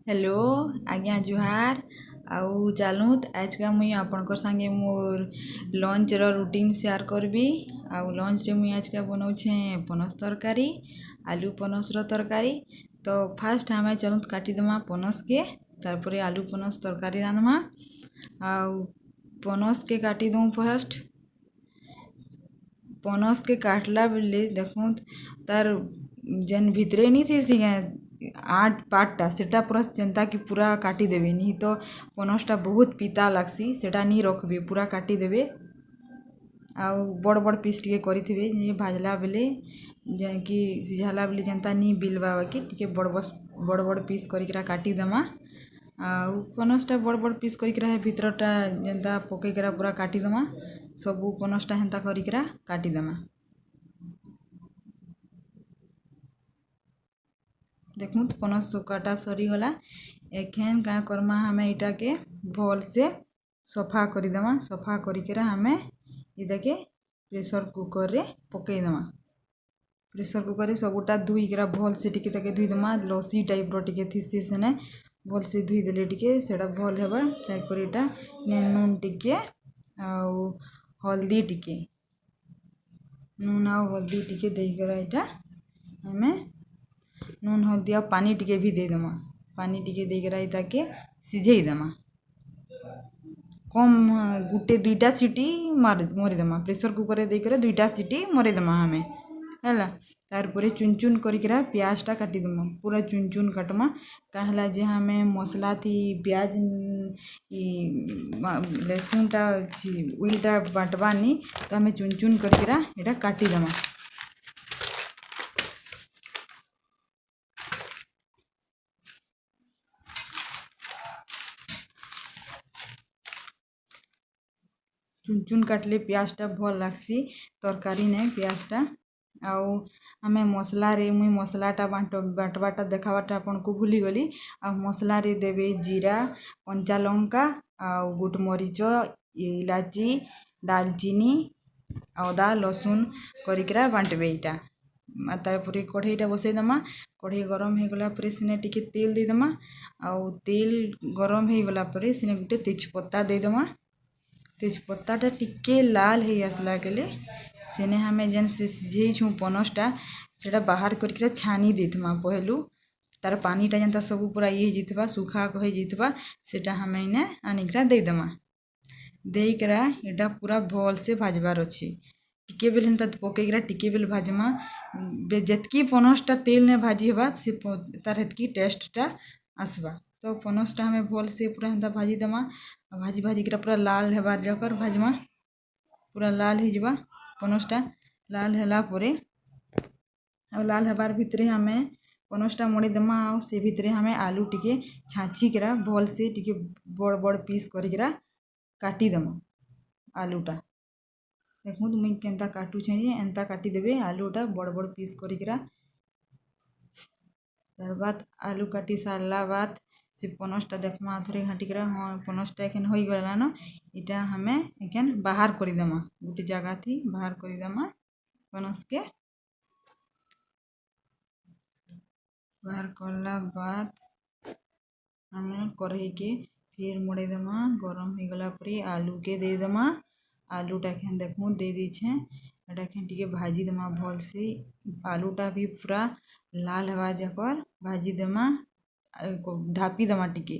Hello आज्ञा जुहार आउ चलुत आज का मुई आपनकर संगे मोर लंच रो रूटीन शेयर करबी। आउ लंच रे मुई आज का बनाउछे पनस तरकारी, आलू पनस रो तरकारी। तो फास्ट हमें चलुत काटी दमा पनस के, तारपरे आलू पनस तरकारी रांधमा। आउ पनस के काटी दूँ फर्स्ट। पनस के काटला बेले देखूँ तार जेन भितरे नहीं थी सी आठ पार्टा सेटा पूरा जेनता कि पूरा काटी देबे, नहीं तो पनसटा बहुत पिता लागसी, सेटा नहीं रखबे, पूरा काटी देबे। आउ बड़ बड़ पीस टिके करिथिबे जे भाजला बेले जे कि सिझाला बेले जेनता नहीं बिलवा कि टिके बड़ बड़ पीस करिकरा काटी देमा। आउ पनसटा बड़ बड़ पीस करिकरा हे भितरटा जेनता पकेकरा पूरा काटी देमा। सबू पनसटा हेन्ता करिकरा काटी देमा। देखूँ पनस काटा सरीगला। एखेन क्या करमा हमें इटा के भल से सफा करदेमा। सफा करिकरा हमें इटा के प्रेशर कुकर रे पकई देमा। प्रेशर कुकर रे सबूटा धुईकरा भल से टिके ताके धुईदेमा। लसी टाइप रो टिके थिसी सेने भल से धुई देले टिके सेटा भल हेबा। तारपर इटा नून टिके आउ हल्दी टिके, नून आउ हल्दी टिके देइकरा इटा हमें नून हल्दी आ पानी टिके भी दे देमा। पानी टिके देइकरा इताके सिझेई देमा। कम गुटे दुईटा सीटी मरी देमा। प्रेशर कुकर रे देइकरा दुईटा सीटी मरी देमा हमें हैला। तारपरे चुन चुन करिकरा प्याजटा काटी देमा। पूरा चुन चुन काटमा। कहला जे हमें मसला थी प्याज लहसुनटा उइलटा बाटबानी, तो हमें चुन चुन करिकरा एटा काटी देमा। चुन चुन काटले प्याजटा भल लागसी तरकारी ने प्याजटा। आउ हमें मसला रे मुई मसलाटा बाटवाटा देखावाटा आपनको भूली गली। आ मसला रे देबे जीरा, कंचा लंका आउ गुट मरीच, इलाची, दालचीनी, अदा लसुन करिकरा बांटबे इटा। तारपरे कढ़ईटा बसई देमा। कढ़ई गरम हो गला परे सिने टिके तेल दे देमा। आउ तेल गरम हो गला परे सिने गुटे तेजपत्ता दे देमा। तेजपत्ताटा टिके लाल हो आसला गेले सेने हमें जेन से सिझेइछुं पनसटा सेटा बाहर करिकरा छानी देथमा। पहलू तार पानीटा जेनता सबू पूरा ये जितबा सुखा हो जितबा सेटा हमें इने आनिकरा दे देमा। देइकरा एटा पूरा भल से भाजबार अछि। टिके बेल हेन्ता पकेकरा टिके बेल भाजमा। जेतकी पनसटा तेल ने भाजी हेबा से तार हेतकी टेस्टटा आसबा। तो पनसटा हमें भल से पूरा हेन्ता भाजी देमा। भाजी भाजीकरा पूरा लाल हेबार जकर भाजमा। पूरा लाल हो जावा पनसटा। लाल होला परे लाल हेबार भितरे हमें पनसटा मड़ी देमा। आउ से भितरे हमें आलू टिके छाछीकरा भल से टिके बड़ बड़ पीस करिकरा काटी देमा। आलूटा देखूँ मुई केन्ता काटुछे जे एन्ता काटी देबे आलूटा बड़ बड़ पीस करिकरा। तार बाद आलू काटी सारला बाद से पनसटा देखमा थोड़े घाटिकरा हाँ पनसटा एखन हो गला न। इटा हमें एखन बाहर कर देमा। गोटे जगह थी बाहर कर देमा पनस के। बाहर करला बाद हमें कढ़ई के फिर मोड़े देमा। गरम हो गला परे आलू के दे देमा। आलूटा एखन देखूँ दे दीछे। एटा एखन टिके भाजी देमा भल से। आलूटा भी पूरा लाल हेबा जकर भाजी देमा। ढापी देमा टिके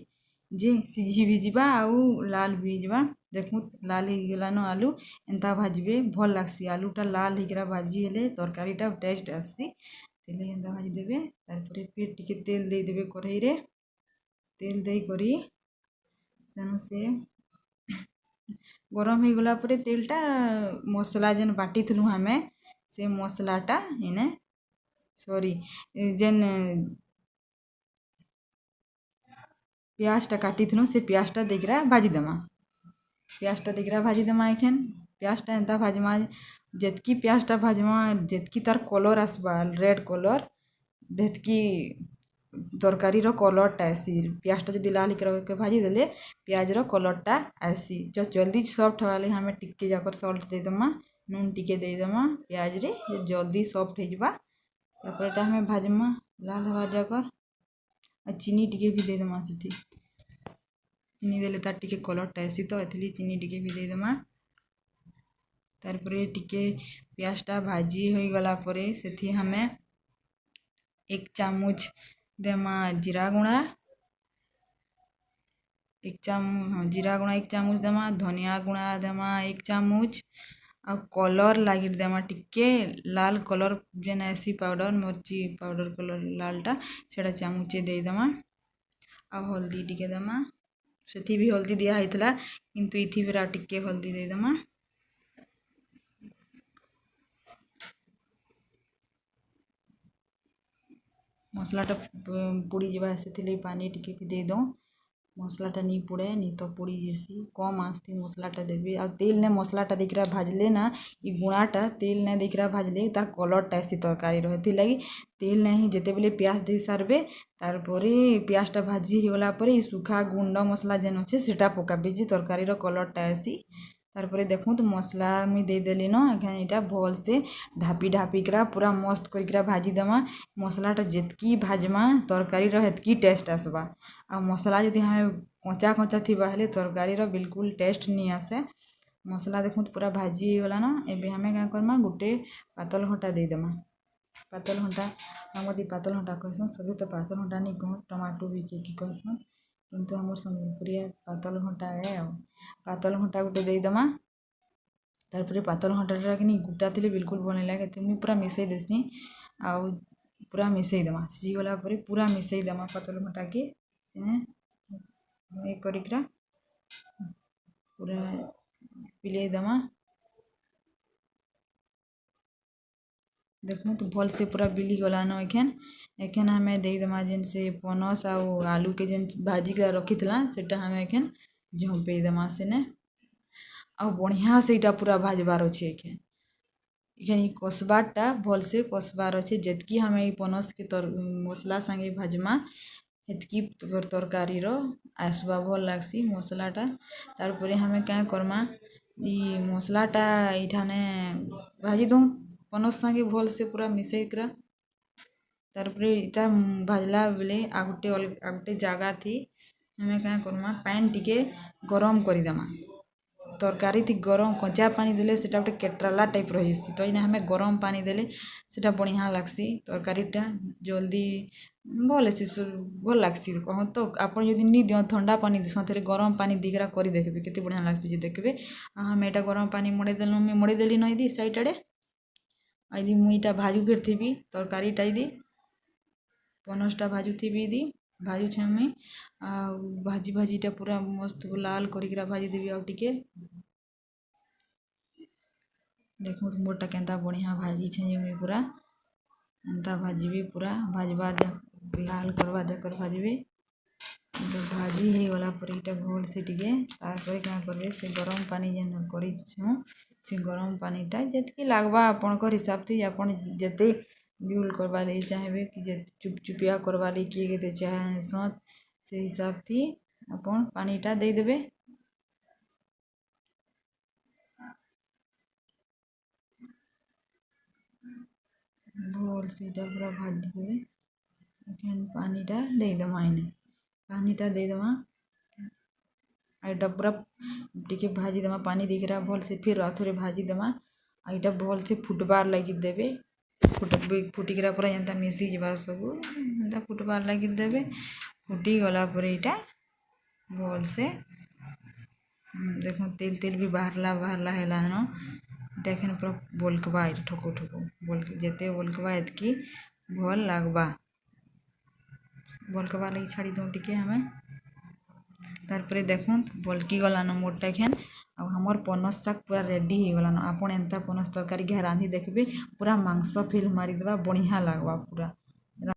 जे सिझी भी जीवा आउ लाल भी जीवा। देखूँ लाल हो गला न आलू एन्ता भाजबे भल लागसी। आलूटा लाल होकरा भाजी हेले तरकारीटा टेस्ट आसी। तेले एन्ता भाजी देबे। तारपरे फिर टिके तेल दे देबे कढ़ई रे। तेल दे करी सेनु से गरम हो गला परे तेलटा मसला जेन बाटी थलु हमें से मसलाटा इने सॉरी जेन प्याजटा काटी थलु से प्याजटा देकरा भाजी देमा। प्याजटा देकरा भाजी देमा। एखन प्याजटा एन्ता भाजमा जेतकी प्याजटा भाजमा जेतकी तार कलर आसबा रेड कलर हेतकी तरकारीर कलरटा आसी। प्याजटा जदि लाल करके भाजी देले प्याजर कलरटा आसी। जल्दी सॉफ्ट हवा लगे हमें टिके जाकर सॉल्ट दे देमा। नून टिके दे देमा प्याज रे जल्दी सॉफ्ट हो जावा। तापर एटा हमें भाजमा लाल हवा जाकर। चीनी टिके भी देदेमा से चीनी देले तार टिके कलरटा आसी तो एथली चीनी टिके भी देदेमा तारपरे टिके पियाजटा भाजी हो गला परे सेथि हमें 1 चामच देमा जीरा गुणा 1 चामच जीरा गुणा 1 चामच देमा धनिया गुणा देमा 1 चामच आ कलर लगी देमा टिके लाल कलर जेन आसी पाउडर मिर्ची पाउडर कलर लालटा सेटा चामचे देदेमा आ हल्दी टिके देमा सेथि भी हल्दी दिया होइतला किंतु इथि बेरा टिके हल्दी देदेमा मसलाटा पोड़ी जावा से पानी टिके भी दे दो मसलाटा नहीं पोड़े नहीं तो पोड़ी जैसी कम आँच थी मसलाटा देवी आ तेल ने मसलाटा देख रहा भाजले ना ये गुणाटा तेल ने देख रहा भाजले तार कलरटा आसी तरकारी रहे लगी तेल नहीं जिते बेले पियाज दे सारबे तार पियाजटा भाजी होगला पर सुखा गुंड मसला जेन अच्छे सेटा पकाबे जे तरकारी कलरटा आसी तारपरे देखूँ तो मसला मुई देदेली न एखन इटा भल से ढापी ढापिकरा पूरा मस्त करिकरा भाजी देमा मसलाटा जेतकी भाजमा तरकारी हेतकी टेस्ट आसबा आ मसला यदि हमें कच्चा कच्चा थी हेले तरकारी बिल्कुल टेस्ट नहीं आसे मसला देखूँ तो पूरा भाजी गला न एबे हमें क्या करमा गोटे पातल घंटा देदेमा पातल घंटा हम पातल घंटा कहसन सभी तो पातल घंटा नहीं कह टमाटो भी के कहसन किंतु हमर सम्बलपुरिया पातल घंटा है पातल घंटा गोटे देदेमा तारपरे पातल घंटा कि गुटा थी बिल्कुल भल नहीं लगे मुझे पूरा मिसई देसी आ पूरा मिसई देमा सीगला पूरा मिसई देमा पातल घंटा के करिकरा पूरा पिले देमा देखूँ तो भल से पूरा बिली गला न एखन हमें देदेमा जेन से पनस आलू के जेन भाजी का रखी सेटा हमें एखन झोंपे देमा सेने आ बढ़िया से इटा पूरा भाजबार अच्छे एखन कसबाटा भल से कसबार अच्छे जेतकी हमें पनस के मसला संगे भाजमा हेतकी तरकारी आसबा भल लगसी मसलाटा तारपरे हमें क्या करमा मसलाटा इठाने भाजी दूँ पनस संगे भल से पूरा मिसईकरा तारपरे इटा भाजला बेले आ गोटे जगह थी हमें क्या करमा पानी टिके गरम करदेमा तरकारी थी गरम कच्चा पानी देले सेटा गोटे केट्राला टाइप रही तो इना हमें गरम पानी देले सेटा बढ़िया लगसी तरकारीटा जल्दी भल भल लगसी कह तो आप नहीं दियो ठंडा पानी दिस गरम पानी दिकरा कर देखबे केते बढ़िया लगसी जे देखबे हमें एटा गरम पानी मड़े देली नई दी साइड आड़े आदि मुईटा भाजू फिर थी तरकारीटा दी पनसटा भाजू थी दी भाजू छे मुई आ भाजी भाजीटा पूरा मस्त लाल करिकरा भाजी देवी आ टिके देखो तो मोटा केंता बढ़िया भाजी छे मुई पूरा एंता भाजबे पूरा भाजबा लाल करवा जाकर भाजबे भाजी हो गला पर इटा भल से टिके तारपरे क्या करबे से गरम पानी जेन करी से गरम पानीटा जेतकी लागबा आपणकर हिसाब से आपन जेते ड्यूल करवा ले चाहेबे कि जे चुपचुपिया करवा ले किए के चाहे सत से हिसाब थी अपन पानीटा दे देबे भल से पूरा भाजी देबे एखन पानीटा दे देमा इने पानीटा दे देमा आइटा पूरा टिके भाजी देमा पानी दिख रहा भल से फिर थोड़े भाजी देमा आइटा भल से फुटबार लगी देबे फुटिकरा पूरा एंता मिसी जावा सब एंता फुटबार लगी देबे फुटी गला पर इटा भल से देखो तेल तेल भी बाहरला हैला न देखें पूरा बोलकबा ठोको ठोको बोल जेते बोलकबा एतकी भल लागबा बोलकबा लगी छाड़ी दूँ टिके हमें तारपरे देखूँ बोलकी गलान मोटा एखन आ हमर पनस शाग पूरा रेडी हो गलान आपन एंता पनस तरकारी घे रांधी देखबे पूरा मांस फिल मारी देबा बढ़िया लागबा पूरा।